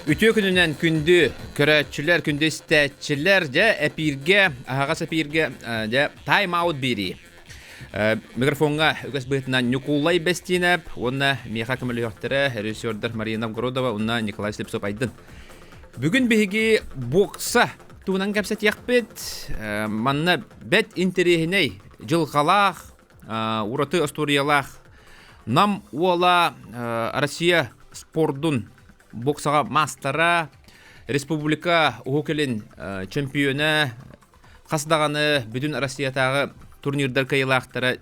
Ütü gününden kündü körətçilər, kündü istətçilər də əpirgə, ağas əpirgə də time out biri. Mikrofonga ügəs bıhtından Nikolay Bestinep, ona Miha Kamilyohtara, rejissörдөр Marina Городова, ona Nikolay Slipsop aydın. Bugün bihigi boksa tuğunan kəpsət yaqbet, manna bət interihiney жылғалақ, ураты историялақ, нам уала Россия спордун боксаға мастера, республика уғыкелін чемпионы, қасдағаны бүтін Россиятағы турнирдар кайылақтары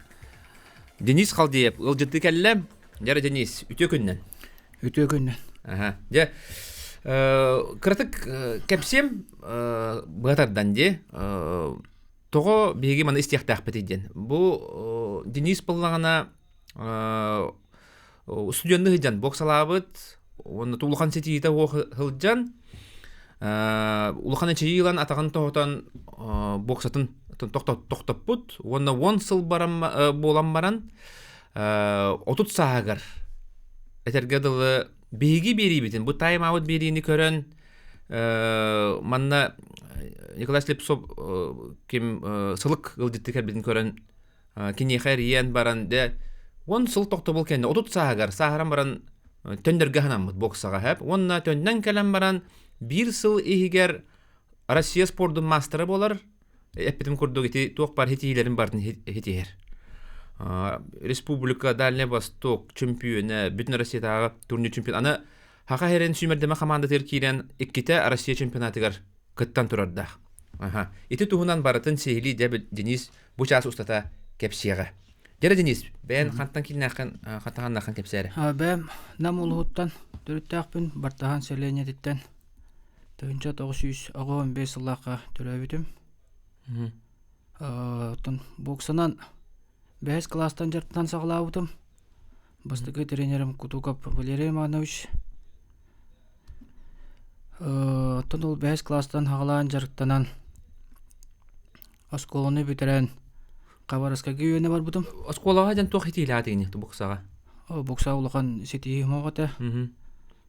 Денис Халдиев, ұлжытты кәлі, жәрі Денис, үте күннен? Үте күннен. Кіртік кәпсем бұғатардан де, тоғы беге маны істияқтақ бәтейден. Бұл Денис болғана студионды ғыджан боксалабыд, оны тулухан сетиита хылджан, улухан ачыйылан атаған тоғытан боксатын тоқтап бұд, оны 10 сыл болан баран, 30 сағығар. Әтергеділі бейгі бері бетін, бұл тайм-аут беріні көрін, манна Николай Слепсов кем сылық ғылдетті кәрбетін көрін, кене қайр ен баран, 10 сыл тоқты бұл кәнді, 30 сағығар, сағыран баран төндерге ханамыд боксаға әп. Онна төнден кәлем баран, бір сыл егер Россия спордың мастері болар, әппетім көрдігі еті тоқ бар хетейлерін бардың хетеер. Республика Дальний Восток чемпионы, бүтін Россиятағы турнир чемпион. Аны хақа херен сүймердеме команда теркейрен еккеті Россия чемпионатығар күттан тұрардақ. Еті туғынан баратын сейлі дәбі Денис бұл час ұстата кәпсияға. Дәрі Денис, бәйін қанттан қантаған наққан кәпсәрі? Бәйім нам ұлғыттан түріттәқпін бартаған сәленететтен түйінші 915 сылаққа түрәбітім. Боксанан бәйіз кластан жарттан сағылауытым. Бастығы тренерім Кутукап Валерий Иванович. Ол бәйіз кластан хағылаған жарттанан осколыны бітірен Қабараскаға үйені бар бұдым. Осколаға жан тоқ хетейлі атығын еқті боксаға? Боксаға ұлақан сетейі моғаты.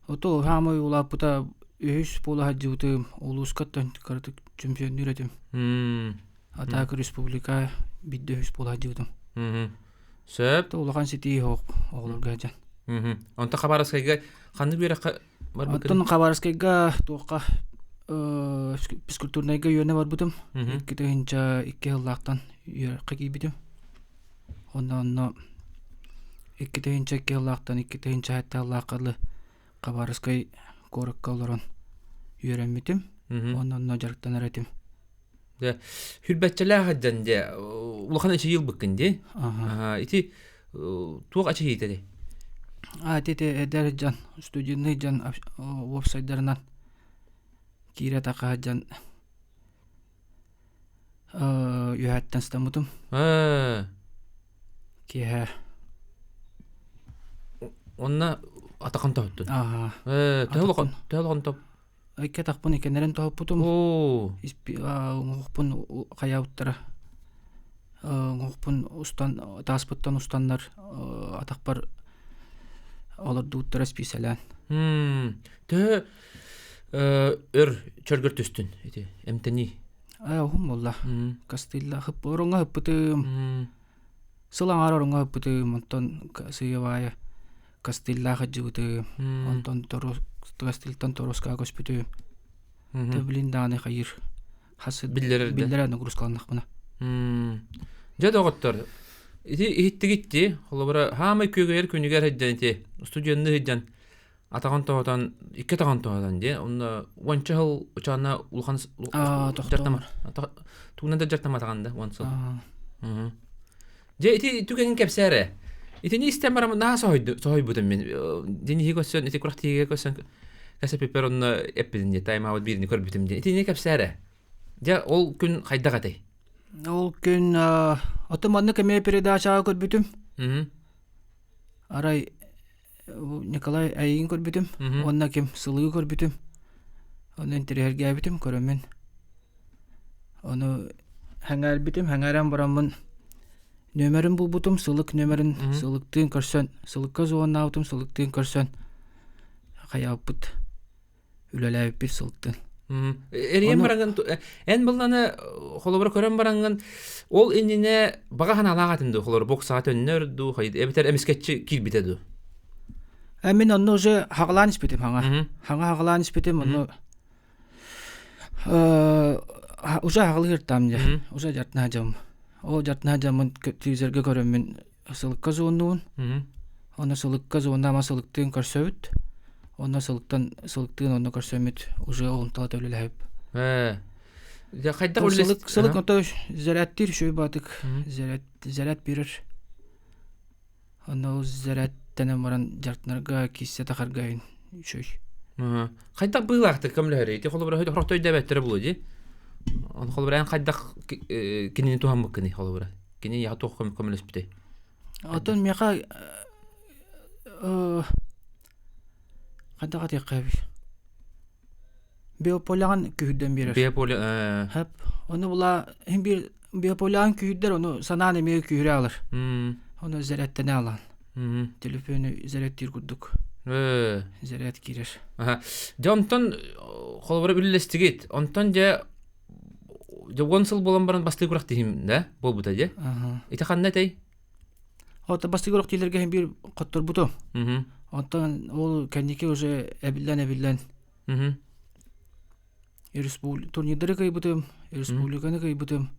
Ото хамай ұлап бұта үйіс болаға жауытым, ұлысқаттан қаратық чемпион үйретім. Атағы республика бидді үйіс болаға жауытым. Сөп? Ұлақан сетейі оғылырға жан. Онта Қабараскаға қанды бері бар бұкыр? Онтан Қабараскаға тоққа физкультурнайға үйені бар бұдым. Екеті хинча 2 жыллақтан қағи бідім. Онна екеті хинча 2 жыллақтан, екеті хинча әтті жыллаққалы Қабараскай қорыққа оларын үйерен бідім. Онна жарықтан әретім. Хүрбәтчілі ғаджан де, ұлған әші ел бүккінде? Еті туық әші етеді? Әтеті әдер жан, студияны жан веб-сайдарынан кире тақаджан үйәттен стамудым. Кеhe. Онна атақан тауыттын? Тәуілған тауып? Айке тақпын екенерін тауып бұдым. Оңықпын қаяуыттары. Оңықпын таспыттан ұстанлар атақпар оларды ұттары спесиалан. Өр чөргір түстін, әмтәні? Оғым болла. Кастилла орынға хүппітім. Сылаңар орынға хүппітім. Онтан сүйевайы Кастиллаға жүгітім. Онтан Кастилтан Торосқа көспітім. Төбілін дағаны қайыр. Білдері нұғырысқаланақ бұна. Жады оғыттар. Ехетті кетті. Хамай көгер көнігер әджан. Студионны әджан. Атаған тоғадан, 2 таған тоғадан де, оны 10 жыл ұчағына ұлған жартамар. Туғынан да жартам атағанда, 10 жыл. Же, еті түгенің кәпсәрі. Еті не істен барамын, наға соғай бұдым мен. Дені көсін, еті құрақ тегеге көсін, кәсі пепер оны әппедін де, тайм-аут біріні көр бұдым де. Еті не кәпсәрі? Же, ол күн қайда қатай? Ол күн отыманны кәме передачаға көр бұдым. Арай Николай әйін көрбітім, онна кем сылығы көрбітім, оны интерьерге әбітім көрімен. Оны хәңәр бітім, хәңәрен барамын нөмерін бұл бұтым, сылық нөмерін, сылықтың көрсен, сылыққа зуан аутым, сылықтың көрсен, қаяп бұт. үлеләп бир сылыктан. Эриен баранган эн булланы холобра көрөн баранган ол иннине багахан алагатынды холор боксага төннөрдү хайд эбитер эмискетчи килбитеду. Мен онно уже хагланыш битем ханга. Ханга хагланыш битем онно уже хаглыр тамже. Уже жартна жам. О жартна жам телевизорга көрөм мен сылыкка зуунун. Оны сылыкка зуунда масылыктын көрсөбүт. Оны сылыктын онно көрсөмүт уже онтала төлөлөп. Я хайда улес Сылык ото зараттыр шөй батык. Зарат бирер. Оны зараттан маран жартнарга киссе тахаргайын шөй. Хайда быйлакты кемлери ти холобра хортой дебеттер булуди. Он холобра ан хайда кинини тухам букни холобра. Кинини я тухам кемлеспите. Отон меха Хадагат якабы. Биополян күйдөн бирер. Биополя Хап. Оны була hem bir биополян күйдер onu сананы ме күйрө алыр. Onu зараттан алан. Телефону зараттыр курдук. Зарат кирер. Жонтон холбора билестигит. Онтон же жогонсыл болон баран басты курак дейм да? Болбута же. Ите ханна тей? Ота басты курак дейлерге hem bir коттор буту. Онтон ол кенеке уже эбиллен. Республика турнирдары кайбытым, республиканы кайбытым.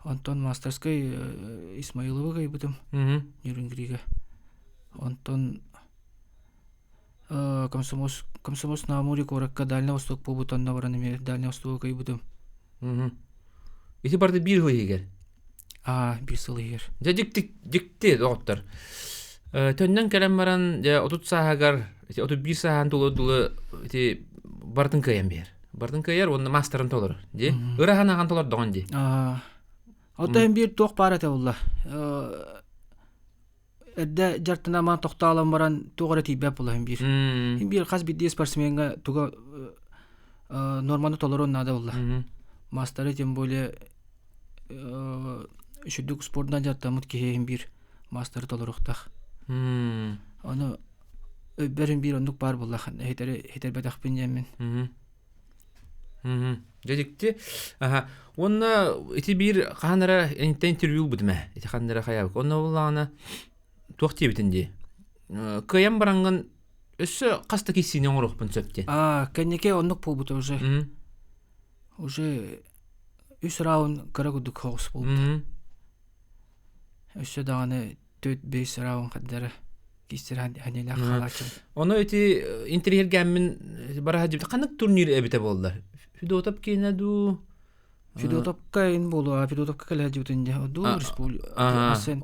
Онтон мастерской Исмаилова кайбытым. Нюрнбергге. Онтон комсомольск на Амуре коракка Дальний Восток побутан навараны ме Дальний Восток кайбытым. Ити барды бир хыйгер. Бир сыл егер. Дикти доктор. Төннен келем баран 30 саагар, 31 саахан толу ити бардын кайын бер. Бардын кайыр онда мастерын толор, же? Ыраханаган толор догон же. Ота hem bir тоқ бар ете улла. Эдде жартына ман тоқталам баран тоғыра тибеп улла hem bir. Hem bir қаз бидде спортсменга туга норманы толорон нада улла. Мастеры тем более шүдүк спортдан жартамыт ке hem bir мастер толоруқтақ. Оны бәрін бір ондық бар болла. Хетер бәдақ пен жәмін. Жадикти. Онна ити бир қанара интервью бұдыма. Ити қанара қаябық. Онна олағына тоқти бітінде. Көйен баранған өссі қаста кесіне оңыруқ бұн сөпте. Кәнеке ондық пол бұты уже. Уже үс рауын қара күдік қоғыс бол бұты. Өссі дағаны 4-5 рауын қаддары. Ханелак халачым. Оны эти интерьер гаммин бара жибде канык турнир эбите болду. Фидотоп кейнеду. Фидотопка ин болду. Фидотопка кале жибденде. Ду республика.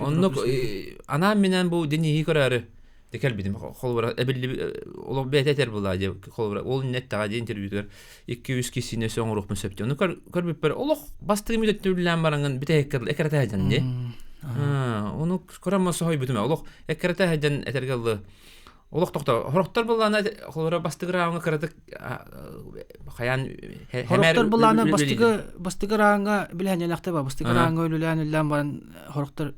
Онно ана менен бу дени хикарары. Декел бидим холбара эбилли оло бететер болду же холбара. Ол неттага интервьюдер 200 кисине соңурук мөсөптө. Оны көрбүп бер. Олох бастыгы мүдөттүлүлөн баранган бите экерте ажан же. Onu koramasa hoy bütüme. Олох эккерете хаҗан этергелле. Олох токта. Хороктор булганы холора бастыгырааңа кыратык хаян хороктор булганы бастыгырааңа билен янакта ба. Бастыгырааңа өлүлән баран хороктор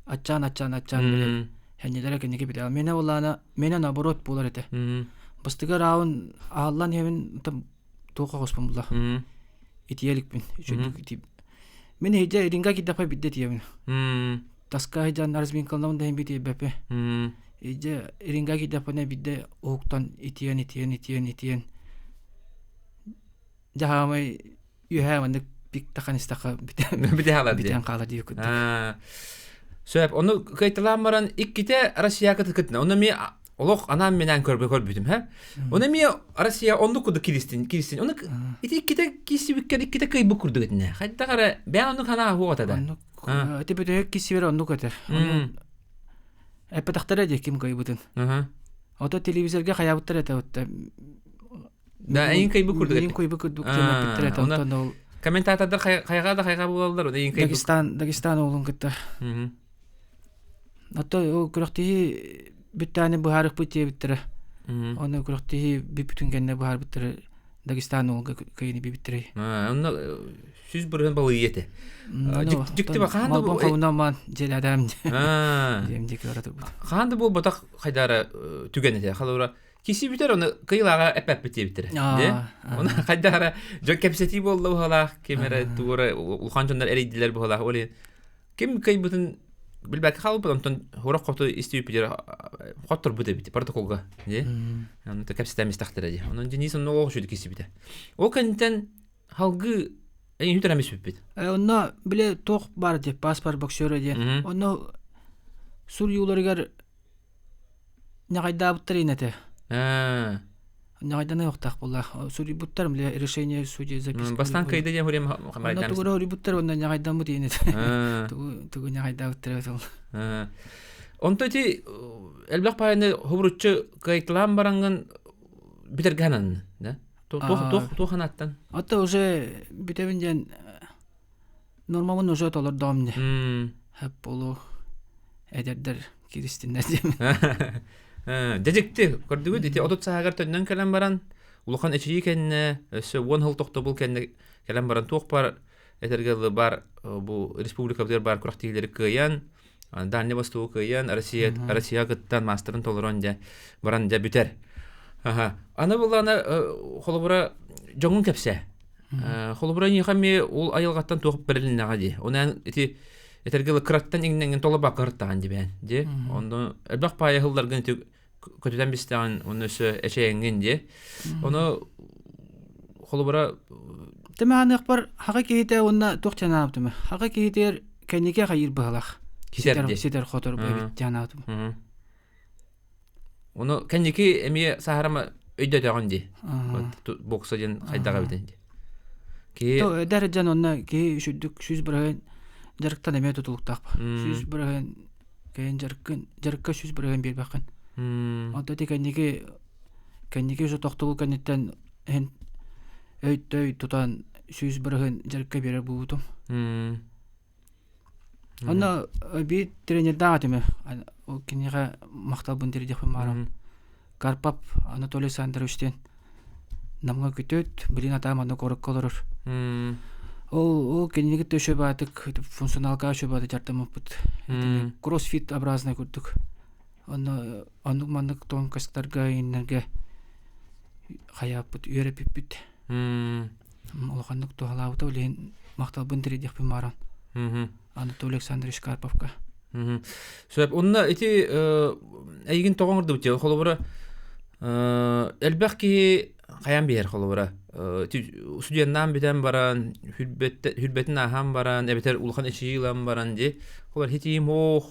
ачан билен. Хәннеләр кенеке бит. Менә булганы менә наоборот булар иде. Бастыгыраун Аллан хәмен тока госпан була. Итиелик бин. Шүдүк тип. Мен хеже ринга китапа бидде тием. Таска хежан арзбин калнам да бите бепе. Хеже ринга китапа не бидде октан итиен. Жахамай юхаман пик таканистака бите хала битен кала диюк. Сөп, оны кайталамаран икките Россияга тыкытна. Оны ми олох анам менен көрбүтүм, ха? Оны ми Россия ондук куду киристин. Оны икките кисибикке икките кыйбы курду кетне. Хатта кара ben onu kana хугатада. Тепете кисибер ондук кетер. Эпетактара же ким кыйбытын. Ото телевизорга каябыттар эте отта. Да, эйин кыйбы курду кетне. Эйин кыйбы курду кетне эте отта. Комментатордар кайга болдулар. Эйин кыйбы. Дагестан олун кетти. Ото көрөктү Биттани бухарык бите биттер. Оны көрөктү бүтүн кенне бухар биттер. Дагестан олга кайны биттер. Онда сүз бүрген балы ете. Жикти ба канды бу кавнаман жел адам. Демдик ара турбут. Канды бул батак кайдары түгенете. Халыра Киси битер оны кыйлага эпеп бите битер. Де? Оны кайдара жок кепсети болду хала кемере тура улханчандар эридилер бу хала. Оле ким кай бутун билбек халып онтон хорок копто истип битер. Хоттор бите бите протоколга. Де? Аны кепсетем истахтера де. Онун жинисин нолог шуды киси бите. О кантен халгы эң үтөрөмүс бит. Онно биле тох бар деп паспорт боксеры де. Онно сур юларыгар нагайда буттаринете. Нагайда yoktaq булла. Сури буттар биле решение судьи записка. Бастан кайда я хурем хамайдан. Тугура хури буттар онда нагайда бу дейнет. Тугу нагайда буттар бол. Онтоти элбак пайны хубруччу кайтлан баранган битергенен, да? То ханаттан. Ата уже битевинден нормалын уже толор домне. Хеп болу эдердер киристиндер дем. Дежекти көрдүгү дите отут саагар төннөн келен баран улухан эчи кенне өсө 10 хыл токто бул кенне келен баран тук бар этергелы бар бу республикабыр бар курактилери кыян Дальний Восток кыян Россия гыттан мастерын толорон же баран же бүтер. Аны булана холобура жоңун кепсе. Холобура ни хами ул айылгаттан тугуп берилинега ди. Онан эти этергелы краттан иңнен толоба кырттан дибен. Де. Ондо элбак пая хылларгын көтөдөн бистан онусу эчееңген де. Оны холобура Теманык бар хага кейте онна тохчана аптымы. Хага кейтер кенеке хайыр баалак. Ситер хотор бебит жанатым. Оны кенеке эми сахарама өйдө даган ди. Боксаден кайдага битен ди. То дәрежән онна ки шүдүк сүз бирген жарыктан эме тутулуктак. Сүз бирген кен жарыкка сүз бирген бербакын. Ата кенеке жо токтогул кенеттен өйттөй тутан сүз бирген жарыкка берер буутум. Ана би тренер дагатыме. О кинега мактал бундер деп марам. Карпап Анатолий Александровичтен намга күтөт, билин атам аны корок колор. О кинеге төшө батык, функционалга төшө баты жартамып бут. Кроссфит образный күрдүк. Аны мандык тонкастарга инерге хаяп бут, үйрөп бит. Олгандык тоалабыта билен мактал бундер деп марам. Анатолий Александрович Карповка. Сөп, онна эти эйгин тоғыңырды бүте, холобыра элбәқки қаян бейер холобыра. Судияннан бітен баран, хүлбетін ахан баран, әбетер улхан эчиилан баран де, холар хетиим оқ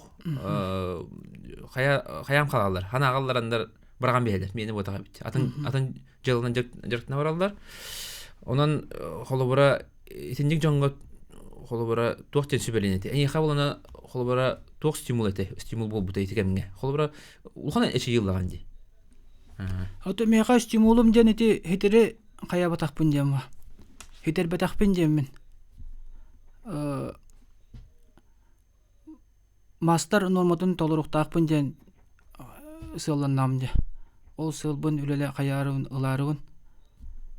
қаян қалалар, хана ағаларандар барған бейелер, мені ботаға бит. Атын жылынан жыртына баралар. Онан холобыра итіндік жоңғы холобара тохтен сүбеленети. Эни хабылана холобара тох стимул бол бута итегемге. Холобара улхана эчи йыллаган ди. Ото мега стимулум денети хетере кая батакпын дема. Хетер батакпын демен. Мастер норматын толуруктакпын ден сылланнамды. Ол сылбын үлеле каярын ыларыгын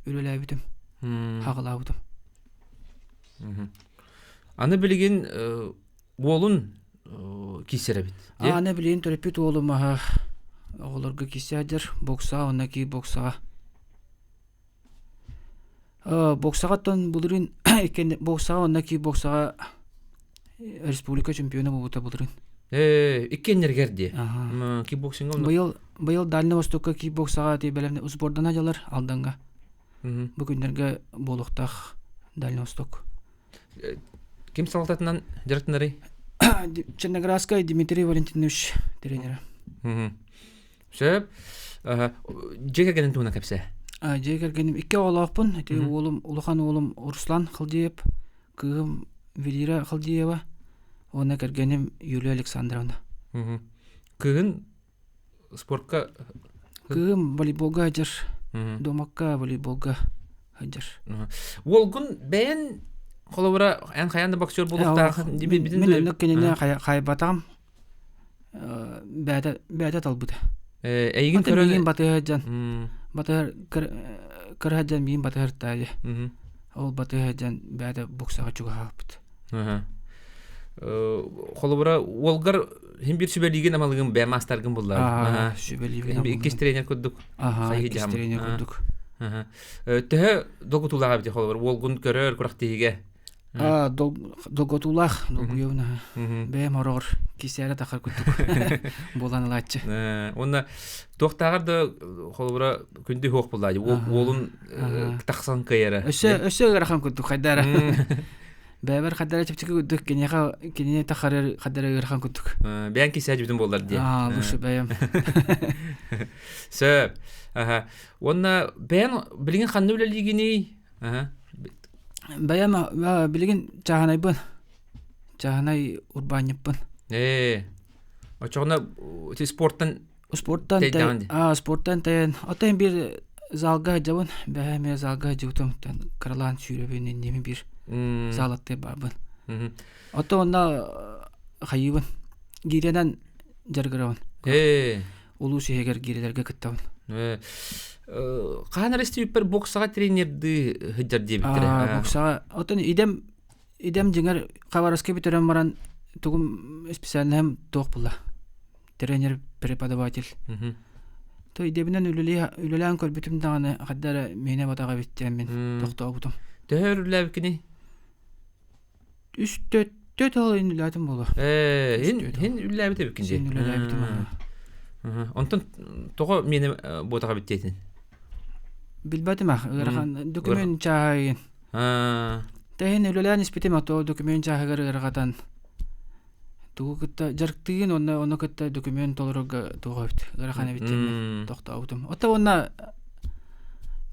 үлеле битим. Хагылабытым. Аны билген болун кисере бит. Аны билген төрөпүт олума олорго кисядыр, бокса, онаки бокса. Боксага тон булырын экен бокса, онаки боксага республика чемпиону болута булырын. Иккеннергерди. Кикбоксинга. Быйыл Дальний Востокка кикбоксага тебелемне спорттан ажалар алданга. Бүгүннерге болуктак Дальний Восток. Ким салататынан жыртынары? Черноградская Дмитрий Валентинович тренера. Сөп, жекергенін туына кәпсе? Жекергенім ике олақпын. Улухан олым Руслан Халдиев, кығым Велира Халдиева, оны кергенім Юлия Александровна. Кығын спортқа? Кығым волейболға жыр, домакка волейболға жыр. Олғын бәйін холобура эн хаянда боксер болуктагы мен өнөк кенене кайбатам бәдә талбыта. Эйгин көрөгөн батыжан. Батыр кырхаджан мин батыр тае. Ол батыжан бәдә боксага чуга хапты. холобра олгар хим бир сүбелиген амалыгын бә мастаргын буллар. Сүбелиген. Икки тренер курдук. Икки тренер курдук. Төһө догутулага бит холобра олгун көрөр курактыйга. Доготулах, догуевна. Бә морор кисәре тахар курдук. Болан лачы. Онна тохтагар да холобра күндү хок буллар. Олун тахсан кайра. Өсө рахан курдук хайдара. Бәбәр хаддара чыпчык күдүк кине тахар хаддара рахан курдук. Бән кисә җибден буллар ди. Лушы бәям. Сөп. Онна бән билген ханны үлелигини. Бәям билген чаханай бун. Чаханай урбаньып бун. Очогна спорттан спорттан тен атайын бир залга жабын. Бәме залга жутум карлан сүрөбүнүн неме бир залатты бабын. Ото онна хайыбын. Гиренен жаргырабын. Улуу шегер гирелерге кыттабын. Каан рестипер боксага тренерди хыжар дебиттер. Боксага отон идем жиңер кабарыске битерен баран тугум специально hem тох була. Тренер преподаватель. То идебинен үлелән көрбүтүм даганы хаддара мене батага биттем мен тохтобутум. Төрүләбкини 3-4 ел үлеләтим була. Хин үлеләбите бикинде. Сен үлеләбитим. Онтон тога мене ботага биттетин. Билбәтим агырган документ чайын. Тәһин үлелән испитем ато документ чагыргатан. Тугытта жарктыгын онно кытта документ толорга тогойт. Агырган биттем тохтобутум. Ото онна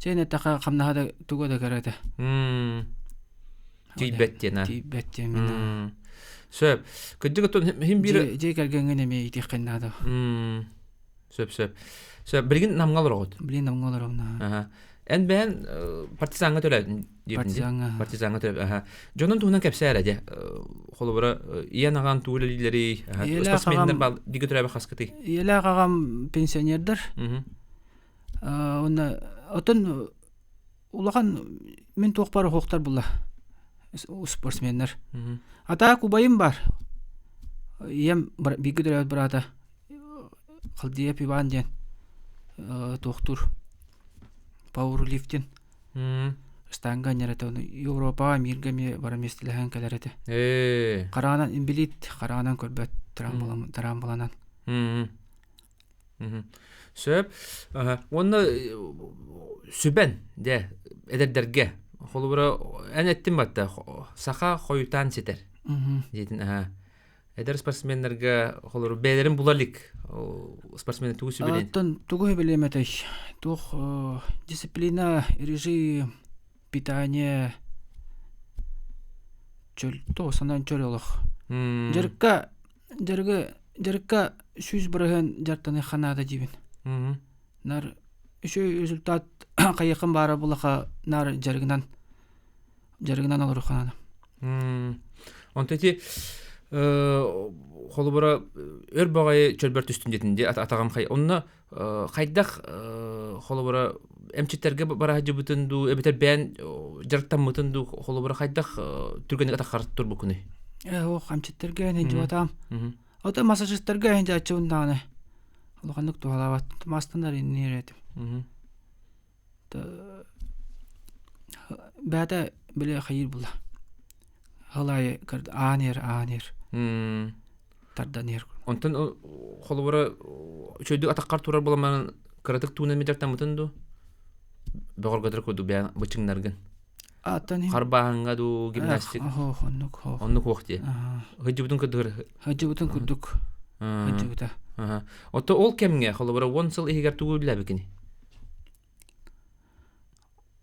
Чейне тақа қамнағада тугода карата. Тибеттена. Тибеттена. Сөп. Көддігі тұн хим бір... Жей кәргенген еме итек қайнады. Сөп. Бірген намғалыр оғыд? Білген намғалыр оғына. Ән бән партизанға төләдің? Партизанға төләдің. Жонын туғынан кәпсі әрәде? Қолы бұра, иен аған туғылылері, спортсмендер бал, дигі түрәбі қасқыты? Елі ағам пенсионердер. Отын улахан мен тоқпары хоқтар бұлла спортсмендер. Ата кубайым бар. Ем бигі дүрәуд бір ата. Қалдия пиван ден. Тоқтур. Пауэрлифтин. Станга нерете. Европа, Миргаме барам естіліген кәлерете. Қарағанан имбилит, қарағанан көрбәт тарамбаланан. Сөп, оны сүбән, де, әдердерге, қолы бұра ән әттім бәтті, сақа қойытан сетер, дейтін, әдер спортсмендерге қолы бұра бәлерін бұлалік, спортсмендер туғы сүбелен? Туғы сүбелен мәтәй, туқ дисциплина, режим, питание, чөл, туғы санан чөл олық. Жарыққа сүз бұрығын жартаны қанада дейбін. Нар үші результат қайықын бары бұлақа нар жарығынан алыру қанады. Онтайти қолы бұра өр бағайы чөлберт үстіндетінде атағам қай. Онына қайдақ қолы бұра әмчеттерге бара жы бұтынду, әбетер бән жарықтан мұтынду қолы бұра қайдақ түргенік атақарып тұр бұл күні? Оқ, әмчеттерге әнен жуатам. Ота массажисттерге әнен жуатам. Олғандық туғалават. Мастандар енне еретім. Бәді біле қайыр бұла. Ғалайы көрді. Аан-ер. Тардан ер. Онтын қолы бұра шөйді атаққар тұрар боламан қыратық туынан медертан мұтынду? Бәғыр қадыр көді бұчыңнарғын? Қарбағанға ду гимнастик? Оннық оқты? Ғыджы бұтын күдір? Ғыджы бұтын күдік. Ғыджы бұта. Отто ол кемге қолы бұра 10 сыл егер туғы білі бікіні?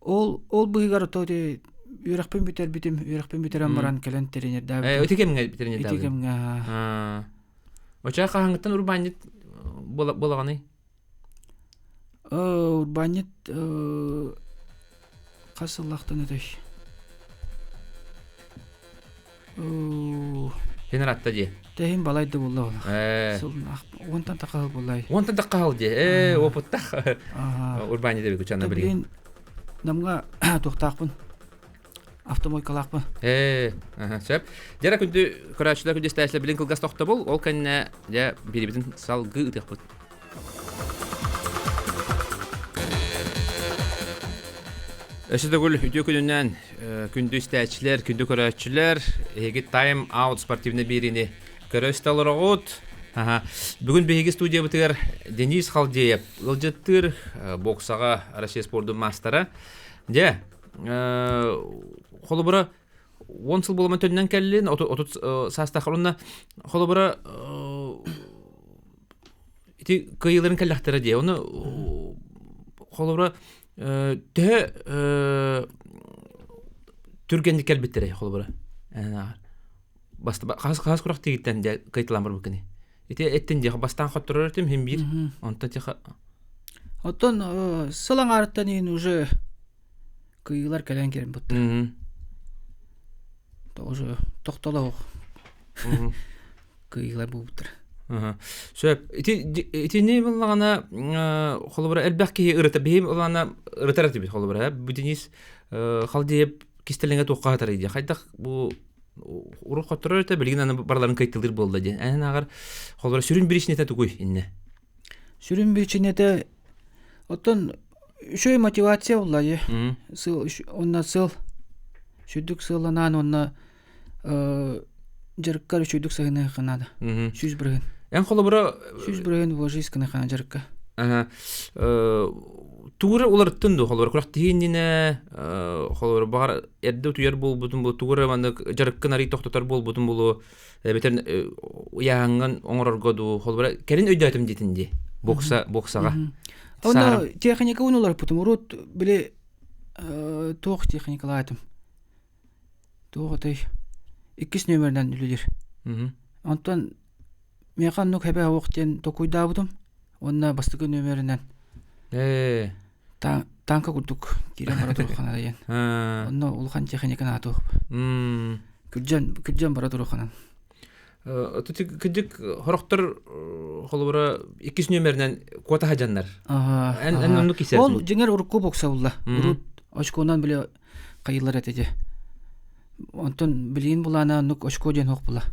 Ол бұғығар отауды үйрақпен бүтерен баран кәлін тренер дәбі. Өте кемге тренер дәбі? Өте кемге. Оча қағаңғыттан урбанет болағаны? Урбанет қасыллақтан өтөй. Генератта де? Тәйін балайды болды ол. Онтан таққал болай. Онтан таққал де? Опыттақ урбанет дебі күчана білген? Намға тоқтақпын. автомойкалакпын. Сөп. Жара күндү көрәчләр күндү стәсле билен кылгас тохта бул. Ол кенне я бирибитин салгы тыгып. Эсидөгүл үтө күнүнөн күндү стәчләр, күндү көрәчләр, эги тайм аут спортивный бирини көрөсталырыгыт. Бүгін бейгі студия бітігер Денис Халдеев, ұлжеттір боксаға Россия спордың мастера. Де, қолы бұра 10 сыл болымен төнінен кәлілін, 30 састақырынна қолы бұра көйелерін кәліқтері де. Оны қолы бұра түргенді кәлбеттері қолы бұра. Қағыз құрақ тегіттен де қайтылан бір бүкіне. Еттен де бастан қоттырыр өтім, хем бір, онтан теға... Оттон сылаң арыттан ең уже күйілер кәлен керін бұттыр. Уже тоқтала оқ күйілер бұттыр. Сөп, еті не болағана қолы бұра әлбәқ кейі ұрыты, бейім олағана ұрытар әті бет қолы бұра. Бұденес қалдеп кестеліңе тоққа атар еді. Қайдақ бұл урух коттурар өтө билген аны барларын кайтылдыр болду де. Анан агар колбара сүрүн биришин этет угуй инне. Сүрүн биришин эте оттон үшөй мотивация болла же. Сыл онна сыл шүдүк сыланан онна жарыкка шүдүк сагына канада. Сүз бирген. Эн колбара сүз бирген вложись кана кана жарыкка. Тугура улар тынды холор курак тиинне холор бар эрде туяр болбутун бу тугура манда жарыккын ари токтотор болбутун бу бетер яңган оңороргоду холор керин өйдөтүм дитинди боксага. Онда техника унулар путум урут биле тох техникалайтым. Тоготой 2 нөмерден үлүлөр. Антон механник хебе октен токуйдабудум. Онна бастыгы нөмеринен танка курдук кирен бара турган аян. Онно улхан техниканы атып. Күржан бара турган. Тути кидик хороктор холбора 2 нөмеринен кота хаҗаннар. Эн онну кисер. Ол жеңер урукку бокса булла. Урут очконан биле кайылар этеже. Онтон билин булана нук очко ден хок була.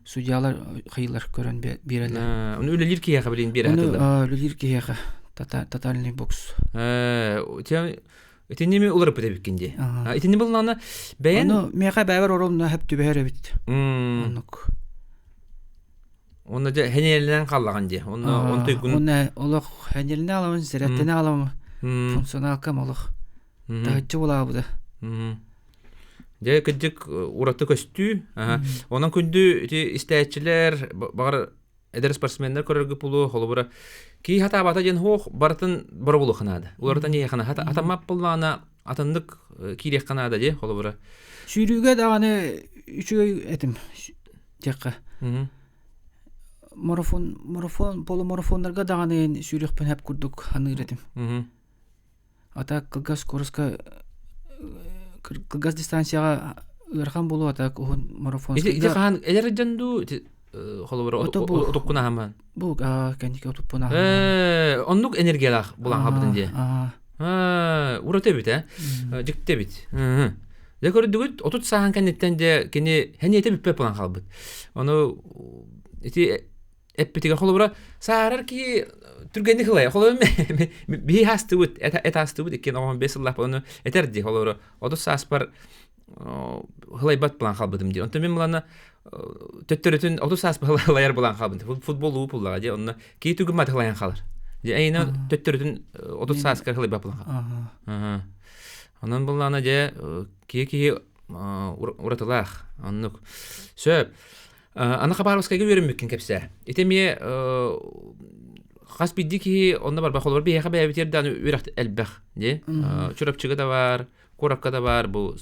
Судьялар кайылар көрөн берелер. Уну үлелир кияга билин бератылар. Үлелир кияга. Тотальный бокс. Эти неме улар битебикенде. Эти не булана бәян. Аны мега бәвер орымна хәп түбәре бит. Онук. Онда хенелден каллаган же. Онтой күн. Онда олох хенелден аламын, зираттен аламын. Функционал камалык. Тагычы була буда. Же кидик ураты көстү. Онан күндү истәчләр бар эдер спортсменнер көрөргө пулу холбора ки хата бата жен хох бартын бар болу ханада. Улардан не хана хата атамап буллана атындык кирек ханада же холбора. Шүрүгө даганы үчөй этим. Жакка. Марафон полумарафондарга даганы шүрүкпен хеп курдук аны иретим. Ата кылгас скоростка кылгас дистанцияга ырхан болу ата марафон. Иде хан эдер жанду холбора отукуна хаман. Бу кандика отупуна. Оннук энергиялах булан хабытын же. Урате бит, жикте бит. Я көрдүгүт 30 сахан кенеттен же кени хенете биппе булан халбыт. Ону эти эппитиге холбора саарар ки түргенди кылай. Холбора би хастыбыт, эта хастыбыт экен 15 лап ону этерди холбора. 30 саас бар хылайбат булан халбытым же. Онтон мен буланы төттөрөтүн 30 саас хылайар булан халбытым. Футбол упуллага же онна ки түгүмат хылайан халар. Же айна төттөрөтүн 30 саас хылайбат булан халар. Онан буланы же ки уратылах. Оннук. Сөп. Аны хабарыбызга беренмеккен кепсе. Этеме хас биддики онда бар бахолор бияга бәйбетердән үрәхт әлбәх, де. Чурапчыга да бар, Коракка да бар, бу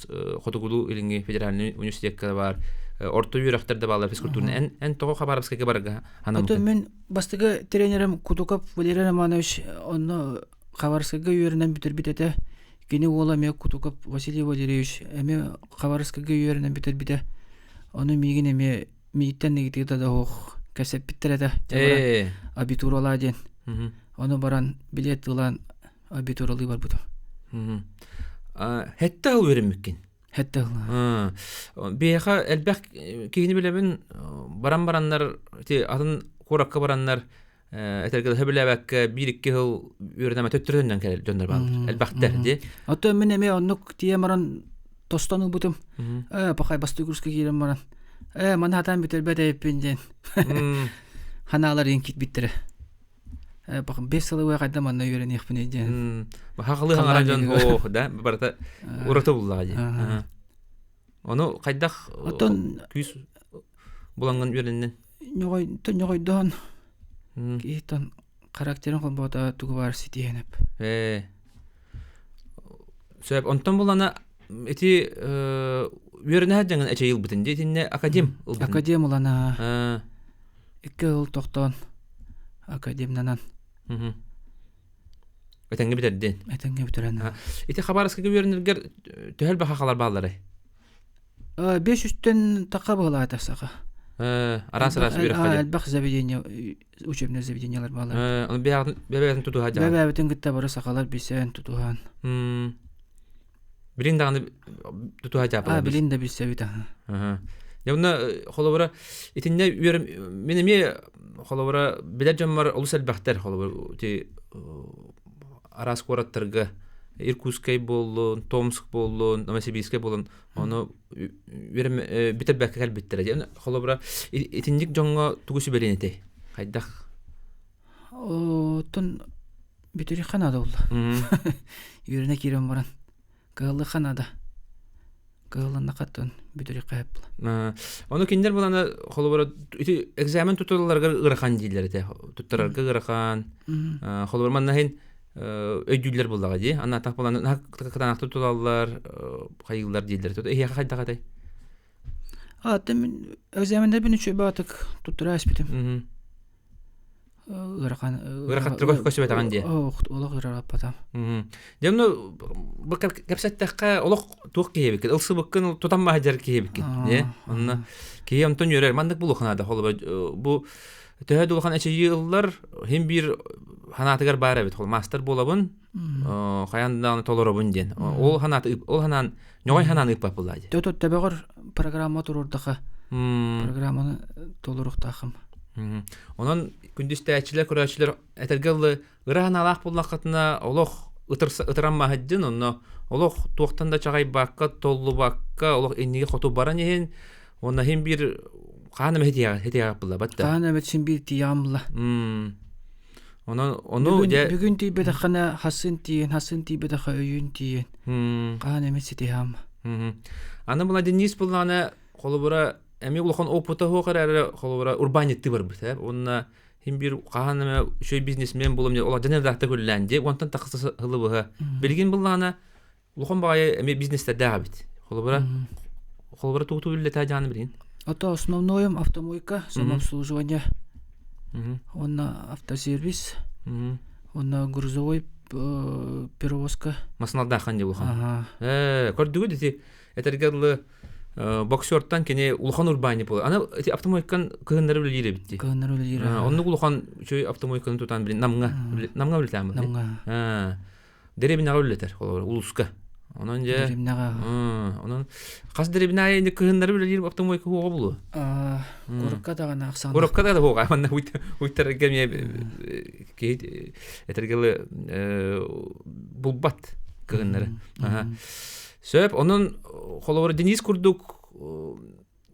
Хотугулу илинге федеральный университетка да бар. Орто үрәхтер да балар физкультурны. Эн того хабарыбызга барга. Аты мен бастыгы тренерим Кутуков Валерий Романович онны хабарыбызга үрәнен битер битете. Кини ола ме Кутуков Василий Валерьевич эме хабарыбызга үрәнен битер бите. Аны мигин эме миттен негитида да хох кәсеп биттерәдә. Абитурола ден. Аны баран билет алган абитуролы бар бу. Хәтта ул беренмеккен. Хәтта. Беха элбек кийини билебин баран-бараннар ти атын куракка бараннар этергел хөбүләбәккә 1-2 ел үрнәмә төттөрдән кел җондар бар. Элбәктәр ди. Ото мен эме оннук тиемаран тостану бутум. Пахай бастыгырска кирем маран. Мана хатан битер пинден. Ханалар инкит биттер. Бакын 5 сылы вай кайда манна үрен ихпин эден. Хакылы хаңара жон да барта ураты буллага ди. Оны кайдах күз буланган үреннән. Ногой дан. Китан характерин колбота тугу бар ситиенеп. Сөп онтон булана эти үренә хәҗәнгән әчә ел битен ди тинне академ. Академ улана. 2 ел токтон академнан. Этәңге битерден. Этәңге битерән. Ити Хабаровскага үренергә төһәл бахалар баллары. 500-тен така була тасака. Арас-арас бир хәҗә. Албах заведение, учебное заведениелар балар. Аны бәбәтен туту хәҗә. Бәбәтен гытта бара сакалар бисән тутуган. Билин дагы туту хәҗә. Билин дә бисә бит. Яуна холовра итинне менеме холовра биләҗәммар улус әлбәхтәр холовра ти Арас кораттырга Иркутскай боллун, Томск боллун, Новосибирскай боллун, аны битер бәккәл биттер. Яна холовра итинник җанга тугысы беленете. Кайдах. Тон битери ханада булды. Юренә кирем баран. Кылы ханада. Кылына каттан битери кайып. Аны киндер буланы холовра экзамен тутуларга ырхан диләр те. Туттарга ырхан. Холовра маннахин өйдүләр булдыга ди. Аны атак буланы кытанакты туталлар, кайгылар диләр. Эһе кайда кайда. Тем экзамендә бин үче батык туттыра аспитем. Ырхан трогой көсөбә таган ди. Олог ырарап патам. Демно бу капсаттакка олог тук кебек. Илсы буккын тутанма хаҗар кебек. Не? Онна кие Антон йөрәр мандык булухнада холба бу төһәд улхан әче еллар һәм бир ханатыгар бара бит. Мастер булабын. Хаяндан толорабын ден. Ол ханан ногой ханан ипап булады. Төтөт табагыр программа турурдага. Программаны толуруктахым. Онан күндүстәчләр көрәчләр этергәлле ыраханалак буллакытына олог ытырамма хаҗдын, онно олог туктанда чагай бакка толлу бакка олог энниге хоту баран ен, онна һәм бир ханым хәдия булла батта. Ханым өчен бир тиямла. Оны бүгүн тибе да хана хасын тибе да өйүн тиен. Ханым ситиям. Аны була Денис булланы колубура эми улхан опыта хокарары холора урбанитти бар бит. Онна һәм бир каһаныма шөй бизнесмен булым ди. Олар дөньядагы күлләнде. Онтан тахсы хылыбы. Билген булланы улхан багай эми бизнесте дага бит. Холора туту үлле таҗаны билин. Это основное автомойка, самообслуживание. Онна автосервис. Онна грузовой перевозка. Масналда ханди улхан. Көрдүгү дити этергәлле боксерттан кене улхан урбани бул. Аны автомойкан кыгыннары биле битти. Кыгыннары биле. Онны улхан чөй автомойканы тутан биле намга билтәме. Намга. Деребинага үллетер улуска. Онан же. Деребинага. Онан кас деребинага инде кыгыннары биле автомойка хуга булу. Горокка дагы аксан. Горокка да хуга. Манна уйтер геме кейт этергеле булбат кыгыннары. Сөп, onun холовар Денис курдук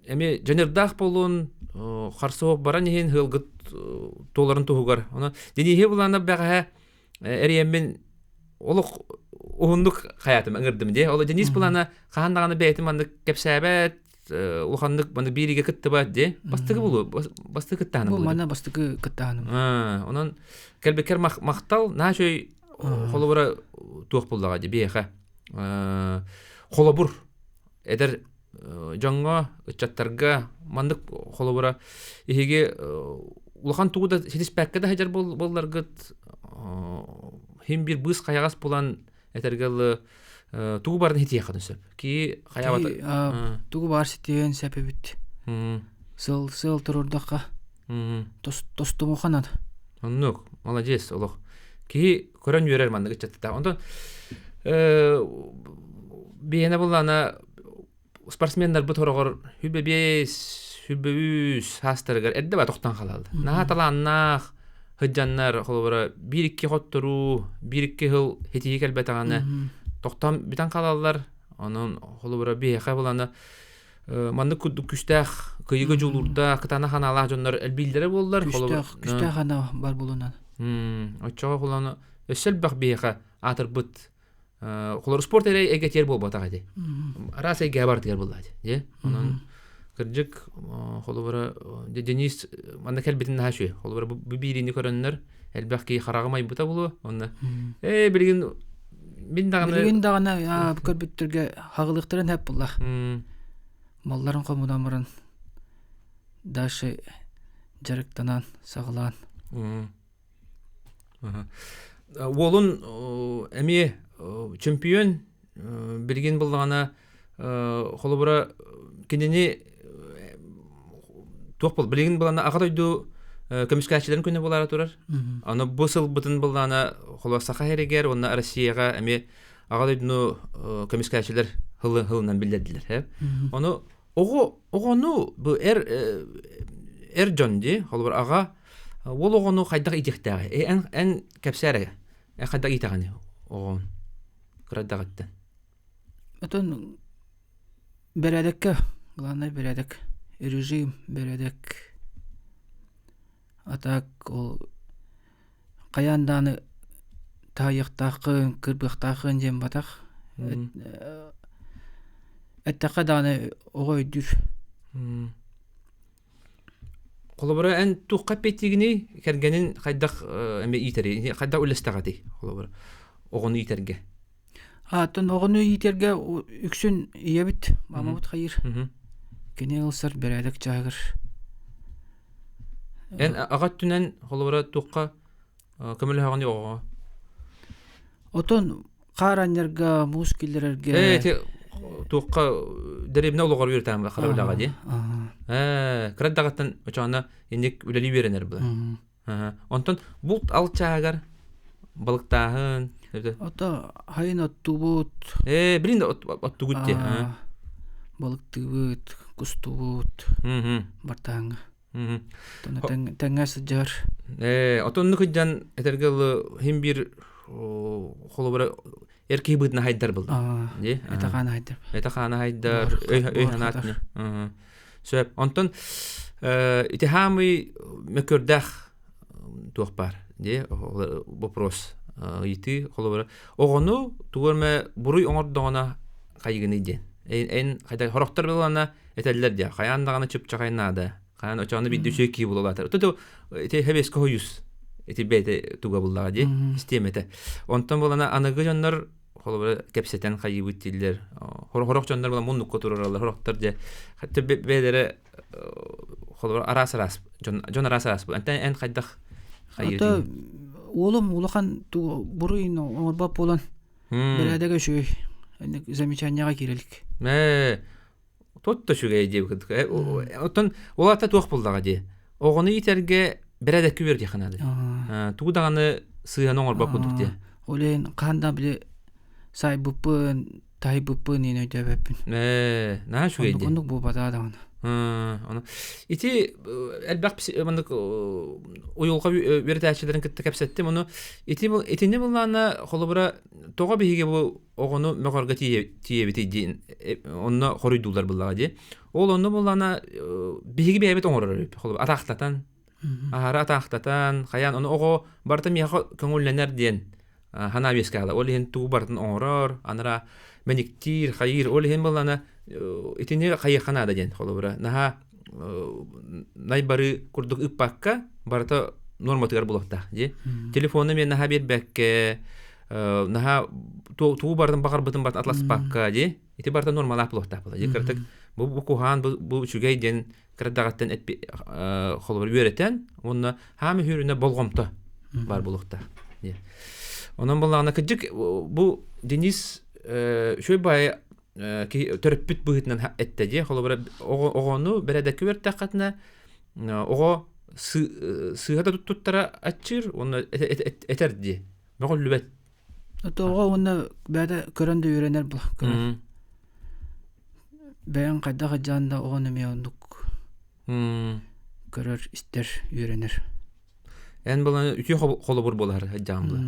эми жанердах болун харсоп баран ehen хылгыт толарын тугар. Оны Денихе булана бага эриеммен олук угундук хаятым ыңырдым де. Ол Денис булана хандаганы бейтим аны кепсәбәт улхандык маны бириге кытты бат де. Бастыгы булу, бастыгы кыттаны булу. Бу мана бастыгы кыттаны. Онан келбекер мактал нашой холовара тук булдага де беха. Холобур эдер жаңга чаттарга мандык холобура иһиге улхан тугуда сетис пәккәдә хаҗар булларгыт һәм бир быз каягас булан этергәле тугу барын хития хадысып ки хаябат тугу бар ситен сәпебит сыл турурдакка тостуму ханат оннук молодец олох ки көрән йөрәр мандык чатта онда Бейне булана спортсмендар бу торогор хүбе 5 хүбе 3 хастыргар эдде ба токтан калалды. Наха таланнах хыджаннар холбора 1-2 хоттуру 1-2 хыл хетиге келбетаганы токтан битан калаллар. Анын холбора бейха буланы манды күстах кыйгы жулурда кытана ханалар жоннор элбилдере болдур. Күстах хана бар болунан. Оччога куланы өсөл бак бейха атырбыт. Холор спорт эре эгетер болбатага ди. Раса эге бар дигер булады, же? Анын кыржык холбора Денис манда келбетин хашуй. Холбора бу бирини көрөннөр элбакки харагамай бута болу. Онна билген Билген дагана көрбүттөргө хагылыктарын хеп булла. Малларын комудамырын дашы жарыктанан сагылан. Олун эми чемпион билген булгана холобора кенени топол билген булгана агадойду комиссиячыларын көне болара турар. Аны бусыл бутын булгана холосака херегер, онна Россияга эми агадойду комиссиячылар хылынан билдирдилер, Аны огону бу жонди холобор ага ол огону кайдак итектеге эн кепсереге кайдак итегани огон крадагаттан. Отон бередекке главный бередек режим бередек атак ол каянданы таяктакын кырбыктакын жем батак эттакаданы огойдур. Холобора эн туққа петтигини кергенин кайдак эме итери кайдак улестагати холобора огону итерге. Тон огону итерге үксүн иебит мамабут хайыр. Кене алсар бередек жагыр. Эн агаттунан холобора туққа көмөлө хаганы ого. Отон каранерга мускиллерге туққа деребне ологор биртам карабылага ди. Краддагаттан очана эндик үлели беренер бу. Онтон булт алчагар балыктагын ото хайын оттубут. Билин оттугут ди. Балыктыбыт, кустубут. Бартаң. Таңас жар. Отонны кыджан этергел хим бир холобора эрки бытна хайдар булды. Ди. Этаганы хайдар. Этаганы хайдар. Өй ханатны. Сөп. Онтон ити хамы мекөрдах туакпар. Ди. Вопрос. Ити холобора огону тугөрмө буруй оңордогона кайгыны ди. Эн кайда хороктор болгона этеллер ди. Каяндаганы чып чакайнада. Каян очаны бидүшө ки болалатыр. Тото ити хебес коюс. Ити бете туга буллага ди. Системете. Онтон болгона аныгы жоннор холобора кепсетен кайыбыт дилер. Хорок жоннор болгон муннук котуралар. Хороктор же. Хатта бедере холобора арасарас. Жон арасарас. Эн кайдах кайыр. Олым улахан буруйын оңорбап болан бередеге шөй замечанияга кирелик. Тотто шугай деп кыдык. Оттон олата туак булдага ди. Огону итерге бередек күбер жаханады. Туудаганы сыйан оңорбап кудук ди. Олен канда биле сайбыпын, тайбыпын ene ödebepin. Na şuгай ди. Ондук бу бададаганы. Аны ити элбак мындык уюлга бердәчләрен китте кепсетте моны итинне булганы холобра тога биге бу огону мөгөргө тиебити дин онны хорыйдулар буллага ди. Ол онны булганы биге бебет оңорор холоб атактатан ахара атактатан хаян оны ого барта мияга көңүлленер ден хана бескала ол ен ту бартын оңорор анара мениктир хайыр ол ен булганы итинне кайыканада ден холобра наха найбары курдук иппакка барта норматыгар булакта ди. Телефонны мен наха бербекке наха туу бардын багар бытын барт атлас пакка ди. Ити барта нормал аплохта була. Жекертик бу кухан бу чугай ден крадагаттан холобра беретен онна хамы хүрүнө болгомто бар булакта ди. Онон булганы кыжык бу Денис шөй бай төрөппүт быытынан эттеди холобра огону бередек бертакатна ого сыгата туттара ачыр оны этерди мөгөлүбет ото ого оны бада көрөндө үйрөнөр бул бәйін қайда қаджанда оған эме ондук көрөр истер үйренер. Эн болан үтү холобур болар хаджамла.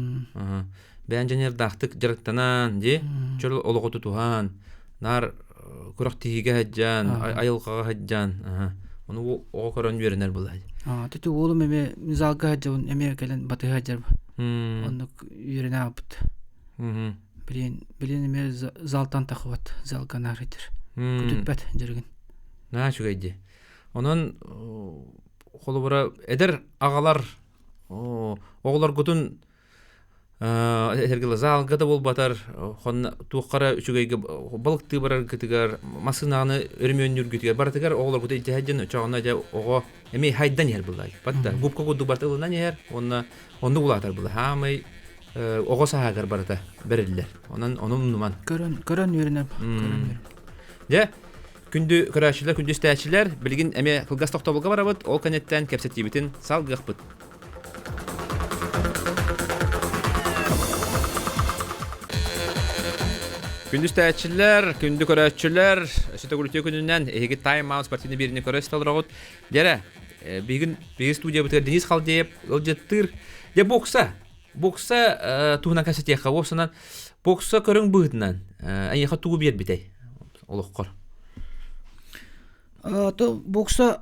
Бәйін жанер дақтык жарықтанан, де, чөл олоғыты туған, нар күрақтиге хаджан, айылқаға хаджан, оны оға көрін үйренер болай. Түті олым эме залға хаджауын эме кәлін баты хаджар ба. Ондук үйрене апыт. Билен эме залтан тақыват, залға нарыдыр. Күтүтпәт жүрген. Шугайди. Онон холобура эдер ағалар оғылар күтін этергеле залга да болбатар, хонна туқара үчүгейге балыкты барар кытыгар, масынаны өрмөн үргүтүгөр баратыгар оғылар күтө итехаджын чагына жа ого эми хайдан ер булай. Батта губка гуду бартылынан ер, онду булатар булай. Хамай ого сагар барата берилер. Онун нуман. Көрөн үйренер. Я күндү көрәшилер, күндү стәчилер билгин эме кылгас токтобулга барабыт, ол канеттен кепсетибитин салгыппыт. Күндү стәчилер, күндү көрәшилер, сөтө күлтө күнүнөн эги тайм аут спортивный бирине көрөстөлрөгөт. Дере бигин студия битер Денис Халдеев, ол жеттир. Де бокса туһунан касетия хавосынан бокса көрөң быытынан. Аяха тугу бер битей. Олоққор. То бокса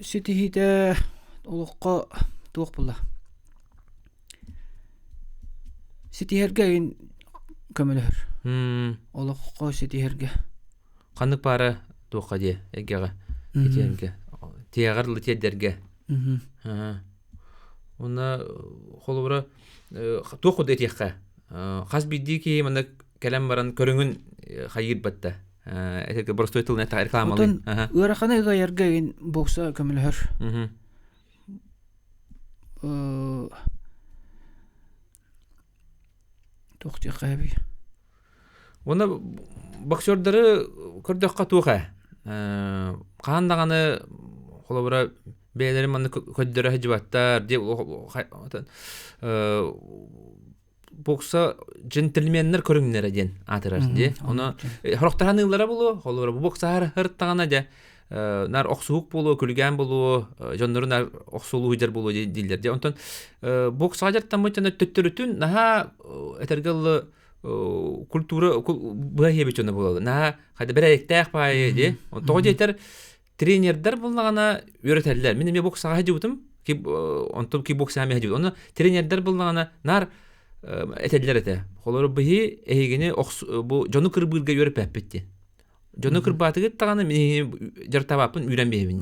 сетихите олоққа туық бұлла. Сетихерге ен көмілер. Олоққа сетихерге. Қандық бары туыққа де, егеға, сетихерге. Теғарлы тедерге. Оны қолыбыра туық құды етеққа. Қаз бидді ки мында кәлем баран көріңін қайыр батта. Әтекі бұрысты өтіліне та рекламалы. Отын өрақаны ғайырға ең бокса көмілер. Тоқты қайбі. Оны боксердары көрдіққа туға. Қағандағаны қолабыра бәлерім аны көддері хәджібаттар деп бокса джентльменнер көрүнгнер ден атырар де. Оны хорохтаранылары болу, холор бокса хырттагана де. Нар оксуук болу, күлгән болу, жондору нар оксулуу жер болу дилдер де. Онтон бокса жаттан мөтөн төттөрүтүн наха этергел культура бахебечоны болду. Наха кайда беректак бай де. Того жетер тренердер булгана үйрөтөлөр. Мен эме боксага хажыбытым. Ки онтон ки бокса эме хажыбыт. Оны тренердер булгана нар этелер эте. Холор бихи эгене бу жону кырбырга өрөп аппетти. Жону кырбатыгы таганы мен жартабапын үйрөнбейбин.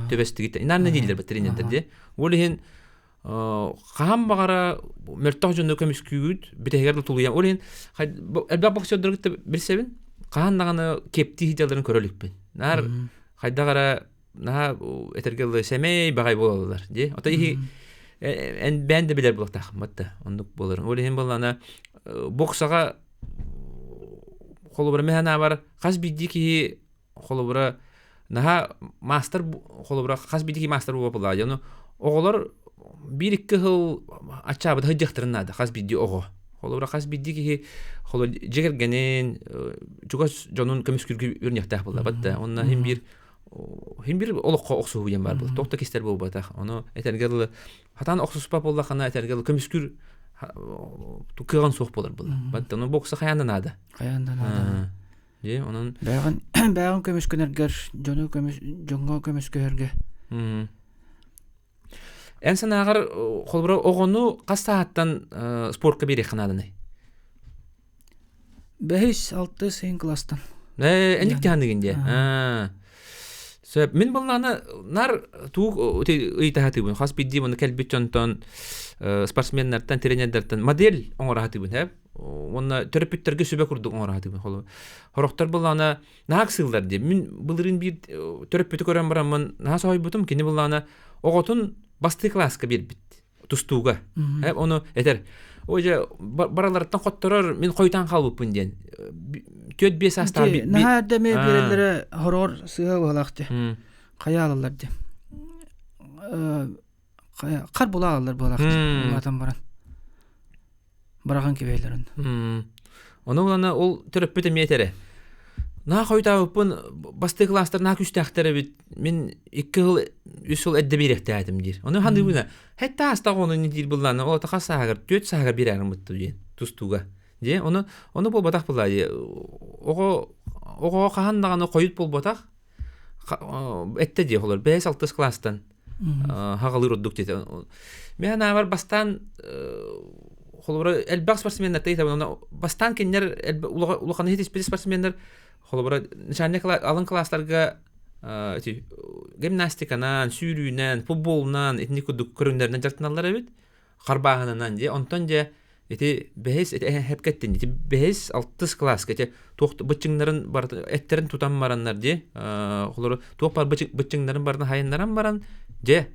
Төбестиги. Нарны дилдер бу тренердер де. Ол ген кам багара мөртөк жону көмүскүгүт битегер тулуя. Ол ген элбак боксердерге билсебин, кандаганы кепти хидаларын көрөлүкпүн. Нар кайдагара на этергеле семей багай болалар, де. Ата ихи ben de bilir bulak takmatta onduk bolurun. Öyle hem bolana boksага холобра механа бар. Каз бидди ки холобра наха мастер холобра каз бидди ки мастер болуп була. Жана оголор 1-2 жыл ачабы хыжыктырнады. Каз бидди ого. Холобра каз бидди ки холо жегергенен жугас жонун көмүскүргү үрнөктак була. Батта онна hem bir олоққа оқсу буян бар бұл. Тоқта кестер бол батақ. Оны этергел хатан оқсуспа болла қана этергел көмүскүр тукыган соқ болар бұл. Батта оны бокса қаянданады. Же, онын бәгін көмүскүнергер, жонго көмүскүнерге. Энсен ағыр қолбыра оғыну қас сааттан спортқа бере қанадыны? 5-6 сейін кластан. Әнік тегендігінде? Мен болғаны нар туық ұйтағаты бұн. Қас бидді бұны кәлбет жонтон спортсменлерден, тренердерден модель оңырағаты бұн. Оны терапевттерге сөбе күрдік оңырағаты бұн. Хорықтар болғаны нағақ сылдар де. Мен бұлырын бір терапевті көрен барамын. Наға сағай бұтым кені болғаны оғытын басты класска бер бит. Тұстуға. Оны әтер. Ойжа баралардан қоттырыр мен қойтан қалыппын ден. 4-5 астар бит. Наға дәме берелері хорор сыға болақты. Қая алалар де. Қар бола алалар болақты. Олардан баран. Бараған кебейлерін. Оны ол төрөппөтө метере. На хойтабыппын басты класстар на күстәхтәре бит. Мен 2 жыл 3 жыл әддә бирәктәдем дир. Оны ханды буна. Хәтта аста оны не дир булланы. О таха сагыр, 4 сагыр бирәгән бутты ди. Тустуга. Ди, оны бул батак булай. Ого кахандаганы койып бул батак. Этте ди холор 5-6 класстан. Хагалыр удук ди. Мен бар бастан холора элбак спортсменнер тейта оны бастан киндер улаканы хит спортсменнер холора нишанне алын классларга гимнастиканан, сүйрүүнөн, футболнан, этник удук көрүндөрүнөн жартыналар бит. Карбагынынан же, онтон же эти бехес хепкеттин ди бехес 6 класс кете тохт бычыңнарын бар эттерин тутам бараннар ди холор топар бычыңнарын барын хайыннаран баран же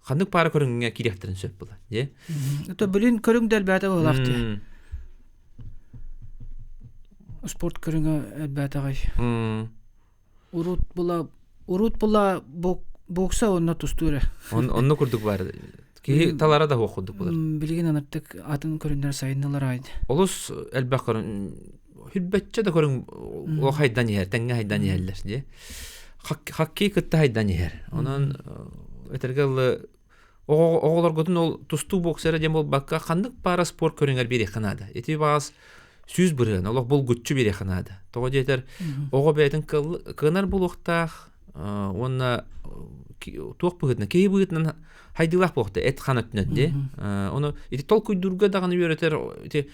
хандык пара көрүнгө кирехтерин сөп була же. Это билин көрүңдөр бата болакты. Спорт көрүнгө бата гай. Урут була бокса онна тустура. Онну курдук бар. Ки талара да окудук булар. Билген анаттык атын көрүндөр сайынналар айды. Олус элбакыр хүлбетче да көрүң о хайдан ер, теңге хайдан ерлер же. Хакки кытта хайдан ер. Онан этергел оголор готун ол тусту боксера дем бол бакка кандык пара спорт көрүңөр бери канада. Эти бас сүз бирен, Аллах бол гүччү бери канада. Того жетер ого бетин кынар булуктах, онна тук быгытна, кей быгытна хайдылах болду, эт ханатнат де. Оны эти толку дурга даганы үйрөтер, эти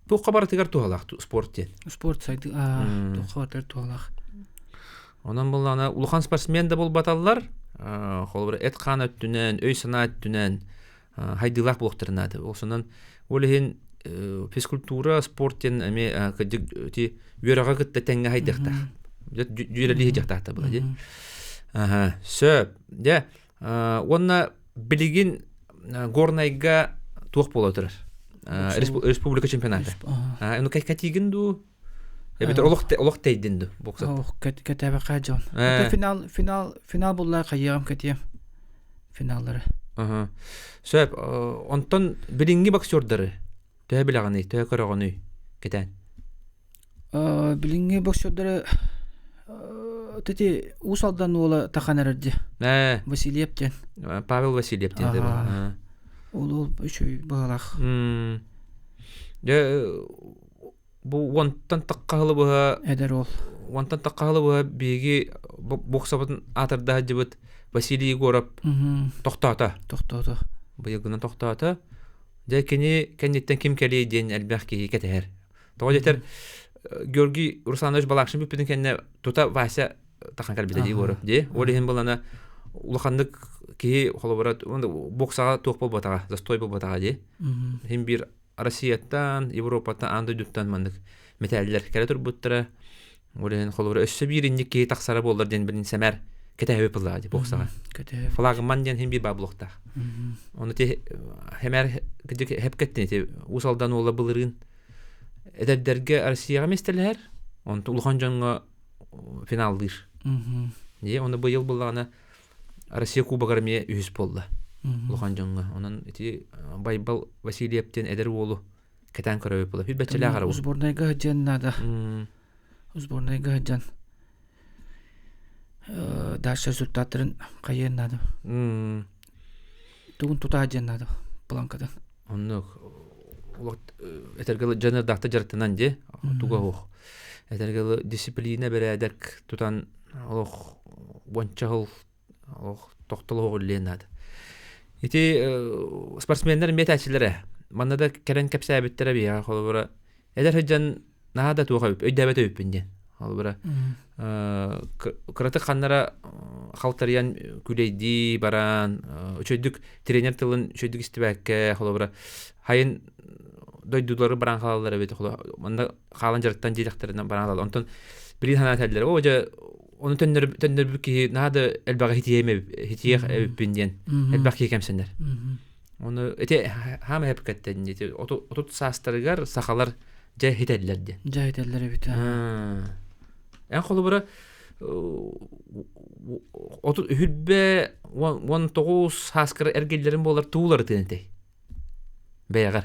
тук кабар тегер туалак спорттен. Спорт сайды, тук кабар туалак. Онан бул ана улухан спортсмен да бол баталлар, холбыр эт ханаттүнөн, өй санаттүнөн хайдылах болуктарнады. Осонан олehen физкультура спорттен эме ти үйрөгө кытта теңге хайдыкта. Жүйрөлү жактакта була же. Сөп. Де, онна билигин горнайга тук боло турар. Республика чемпионаты. Аны категин ду. Бетер олох тейдинду боксат. Ох, катаба кажон. Финал булла кайягам катем. Финаллары. Сөп, онтон билинги боксёрдары тө билаганы, тө көрөгөнү кетен. Билинги боксёрдары тети усалдан ола таханарыды. Васильевтен. Павел Васильевтен деп. Ол үчөй балах. Бу онтан таккалы буга эдер ол. Онтан таккалы буга биги боксабын атырда жибит Василий Егоров токтата. Быйгына токтата. Де кенеттен ким келей ден албахки кетер. Того жетер Георгий Русланович Балакшин биппидин кенне тута Вася тахан калбиде Егоров де. Олehen булана улахандык ки холоборат боксага ток болбатага, застой болбатага де. Хим бир Россияттан, Европатан, андойдуттан мандык металлер келе турбуттара. Олehen холобора өссө биринник ки таксара болдар ден билин семер кетебе булады боксага. Флагман ден хим бир баблокта. Оны те хемер хеп кеттин те усалдан ола булырын. Эдердерге Россияга местелер. Он улхан жанга финалдыр. Не, оны быйыл булганы Россия кубогары ме үз болду. Улхан жанга. Онан эти Байбал Васильевтен эдер болу кетен көрөп болду. Хүбөчөлөр кара. Сборнайга жаннада. Сборнайга жан. Дальше результаттарын кайеннады. Тугун тута жаннады планкадан. Онно этергел жанер дакта жартынан же туга ох. Этергел дисциплина бередек тутан ох вончал ох токтолоо ленад. Эти спортсмендер метачилери манада керен кепсабиттер бия холбора. Эдер жан нада туга өйдөбөт өпүнден. Холбора. Кыраты ханнара халтарыян күлейди баран өчөйдүк тренер тылын өчөйдүк истибакке холбора. Хайын дойдулары баран халалары бет холо. Мында халан жартан жилактеринен баран халал. Онтон бир ханаталлар. Ожа onu tönür ki nada elbaq hitiyek öpünden elbaq kemsenler. Onu ete ham hep kettin ete otut sastırgar sakalar jahitellerdi. Jahitelleri bit. En xolubura otut hübbe 19 haskar ergellerin bolar tuğları tenete. Beyagar.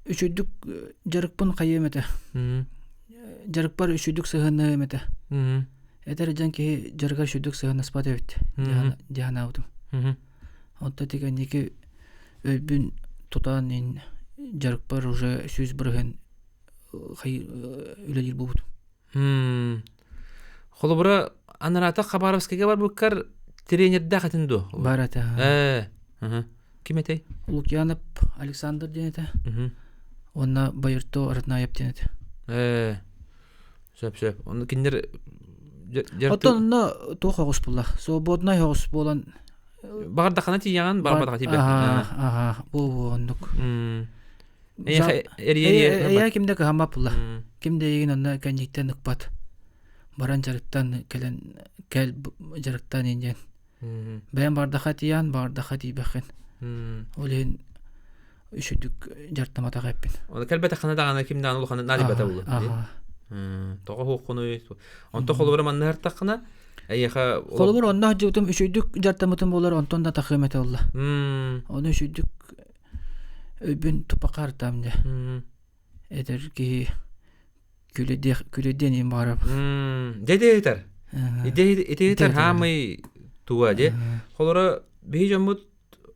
üçüdük jarıkpın kayemete. Jarıkpar üçüdük sığını emete. Eterjen ki jarıkar üçüdük sığını spat evet. Jahana avdum. Onta tekeniki ölbün tutan in jarıkpar уже süz bırıhen hayır ülelir buldum. Холобра анарата Хабаровскайга бар буккар тренерда хатынду. Барата. Ким этей? Лукьянов Александр денете. Онна Байырто Ратнаев денете. Сөп. Оны киндер Отонна то хогус булла. Свободный хогус болан. Багардахана тиян барбадага тибе. Бу ондук. Я кимде кама булла. Кимде еген онна канжиктен ыкпат. Баран жарыктан кел жарыктан инжен. Бәйін бардаха тиян бардаха тибәхен. Олен үшүдүк жартамата кайппин. Оны кәлбәтә ханадаганы кимдән ул ханы налибәтә булды. Тога хукуны. Онто холбара маннар такына. Әйәха холбар онда җутым үшүдүк жартаматын булар онтон да тахымәтә улла. Оны үшүдүк өбүн тупакар тамды. Эдер ки күледен барып. Дедетер. Идейтер хамый туа де. Холора бейжамут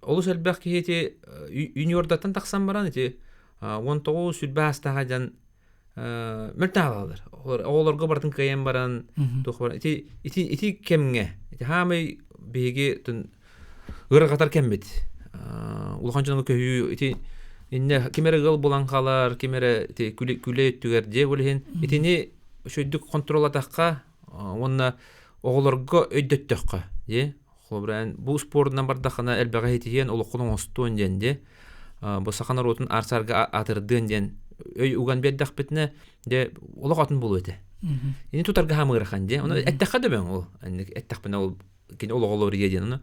олус элбәк кихети юниордаттан таксан баран ити 19 сүлбәстага жан мөртәгалар. Оларга бартын кайын баран тухбар. Ити кемге. Ити хамый беге тун ыргатар кембит. Улханчының көйү ити инне кемере гыл булан калар, кемере күле түгәр де булһин. Итини шөйдүк контрол атакка, онна оголорго өйдөттөккө, де. Хобран бу спортдан бардахана элбага хетиен олоккунун остон денде. Бу саханар отун арсарга атырдын ден. Өй уган беддак битне де олокатын болу эте. Ини тутарга хамырахан де. Оны эттакка да мен ол. Эттак бена ол кин ологолор еден.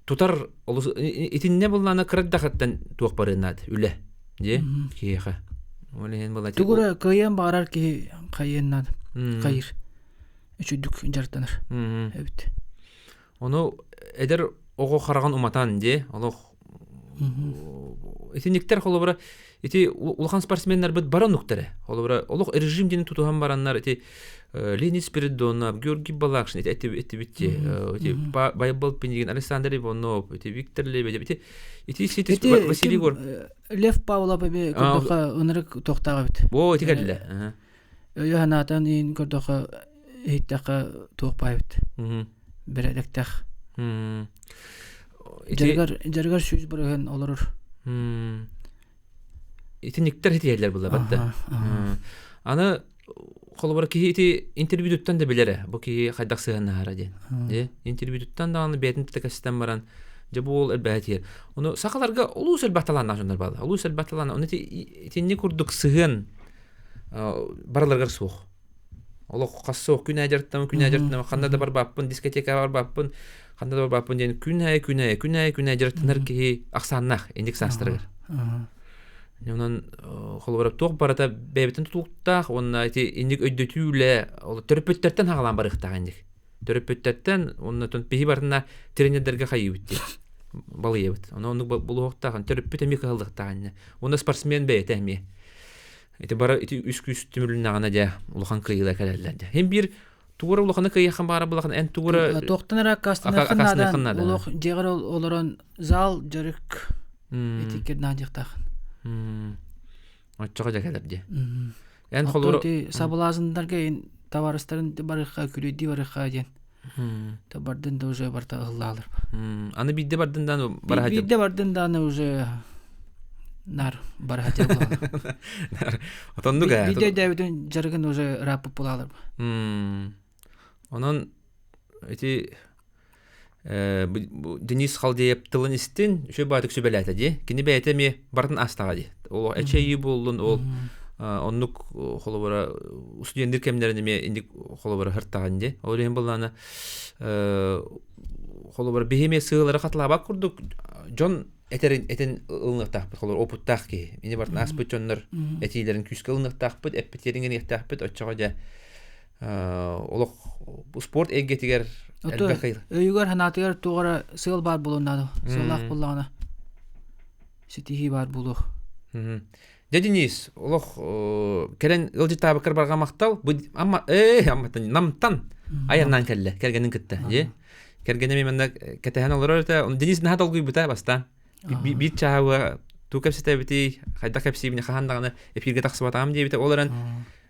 Тутар итинне булланы кырдахаттан туак барынат үле. Де киеха. Олен булат. Тугура кайын барар ки кайыннан. Кайыр. Üçüdük жартаныр. Evet. Onu eder ого хараган уматан де. Олох итиниктер холобра ити улхан спортсменнер бит баран нуктары. Холобра олох режим дени тутуган бараннар ити Леонид Спиридонов, Георгий Балакшин, эти битти, эти Байбал Пинигин, Александр Иванов, эти Виктор Лебедев, эти Василий Гор. Лев Павлов бе көрдөкө ынырык токтага бит. О, эти келди. Йоханатан ин көрдөкө эттака токпай бит. Берелектах. Жаргар сүз бирген олор. Итиниктер хетиелер була батта. Аны холбар ки интервьюдуттан да билере. Бу ки хайдак сыгыннара ден. Интервьюдуттан да аны бетин текестен баран. Жабул элбәтер. Оны сакаларга улус элбәталан жондар бала. Улус элбәталан. Оны итинни курдук сыгын барларга сух. Олох кассок күн әҗәрттәм канда да бар баппын дискотека бар баппын канда да бар баппын ден күн әҗәрттәнер ки аксаннах индексастырыр. Онан холбарап ток барата бебетен тутуктак онна ити индик өйдөтүле ол төрөпөттөртөн хагалан барыктак индик. Төрөпөттөртөн онна тон пеги барына тренерлерге хайыбытты. Балыйбыт. Онун булуктаган төрөпөтө ми кылдыктаган. Онда спортсмен бетеми. Ити бара ити үскүс түмүлүнагана да улхан кыйла келелерде. Hem bir тугура улханы кыйхан бара булган эн тугура токтонара кастына улох жегер олорон зал жырык этикет надыктак. Оччога жакаларди. Эн холор сабылазындарга эн товарыстарын барыкка күлөди барыкка ден. Табардын да уже барта ыллалар. Аны бидде бардындан бара хажы. Бидде бардындан уже нар бара хажы. Отонду га. Бидде дәвден жаргын уже рап булалар. Онон эти Денис Халдеев тылынистин шо батык сөбеләтә ди. Кини бәйтеме бардын астага ди. Ол эчеи булдун ол оннук холобара студенттер кемнәренеме индик холобара хыртаган ди. Олен булланы холобара бехеме сыйлары катлаба курдук. Жон этен ылныктак холор опуттак ки. Мини бардын аспытчоннар этилерин күскө ылныктак бит, эппетеринген ыктак бит, оччога да олох спорт эгетигер Өйгөр ханатыгар тугара сыл бар булунады. Сылак буллагана. Ситихи бар булу. Денис, олох келен ылжыта бакыр барга мактал, бу амма намтан аяннан келле, кергенин китте, же. Кергене менде кетехан олор та, Денис на долгуй бута баста. Бит чаава тукапсыта бити, хайда капси бине хахандагына эфирге таксыбатам дебите оларан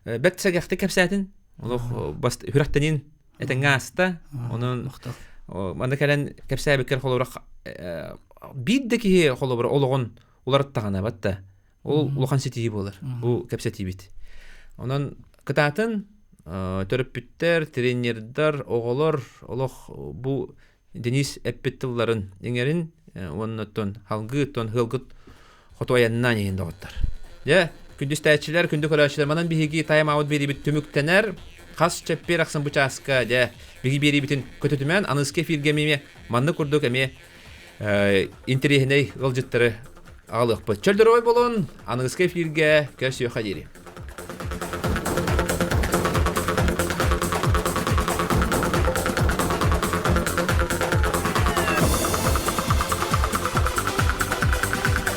бетсегехте капсатын. Олох баст хүрәттенин этенгаста, онун манда келен капса бекер холора биддеки холора ологон уларттагана батта. Ол улахан сетии болар. Бу капсати бит. Онан кытатын төрөппүттер, тренердар, оголор, олох бу Денис эппеттилларын эңерин оннотон халгыттон хылгыт хотояннан еген доготтар. Я күндүстәчләр, күндү көрәчләр манан биһиги тайм аут бери бит түмүктенер, кас чеппер аксын бучаска, я биги бери битин көтөтүмән аныске фиргемеме манны курдук эме интерехней гылжыттары алык бу. Чөлдөрөй болон аныске фирге көсү хадири.